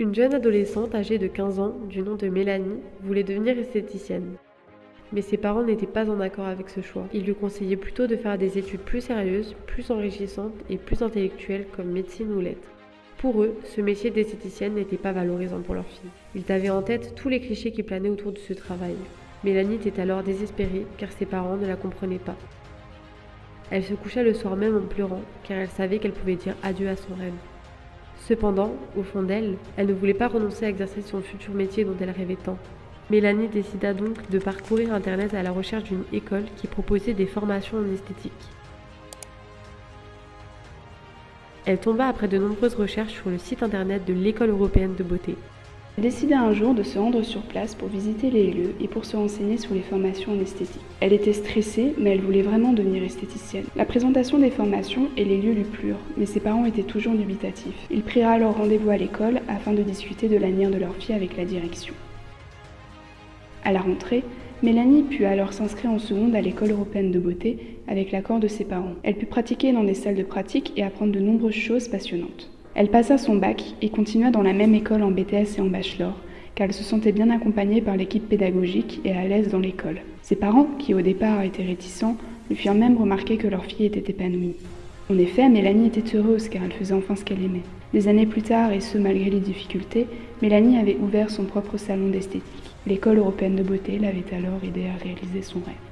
Une jeune adolescente âgée de 15 ans, du nom de Mélanie, voulait devenir esthéticienne. Mais ses parents n'étaient pas en accord avec ce choix. Ils lui conseillaient plutôt de faire des études plus sérieuses, plus enrichissantes et plus intellectuelles comme médecine ou lettres. Pour eux, ce métier d'esthéticienne n'était pas valorisant pour leur fille. Ils avaient en tête tous les clichés qui planaient autour de ce travail. Mélanie était alors désespérée car ses parents ne la comprenaient pas. Elle se coucha le soir même en pleurant car elle savait qu'elle pouvait dire adieu à son rêve. Cependant, au fond d'elle, elle ne voulait pas renoncer à exercer son futur métier dont elle rêvait tant. Mélanie décida donc de parcourir Internet à la recherche d'une école qui proposait des formations en esthétique. Elle tomba après de nombreuses recherches sur le site internet de l'École européenne de beauté. Elle décida un jour de se rendre sur place pour visiter les lieux et pour se renseigner sur les formations en esthétique. Elle était stressée, mais elle voulait vraiment devenir esthéticienne. La présentation des formations et les lieux lui plurent, mais ses parents étaient toujours dubitatifs. Ils prirent alors rendez-vous à l'école afin de discuter de l'avenir de leur fille avec la direction. À la rentrée, Mélanie put alors s'inscrire en seconde à l'École européenne de beauté avec l'accord de ses parents. Elle put pratiquer dans des salles de pratique et apprendre de nombreuses choses passionnantes. Elle passa son bac et continua dans la même école en BTS et en bachelor, car elle se sentait bien accompagnée par l'équipe pédagogique et à l'aise dans l'école. Ses parents, qui au départ étaient réticents, lui firent même remarquer que leur fille était épanouie. En effet, Mélanie était heureuse car elle faisait enfin ce qu'elle aimait. Des années plus tard, et ce malgré les difficultés, Mélanie avait ouvert son propre salon d'esthétique. L'École européenne de beauté l'avait alors aidée à réaliser son rêve.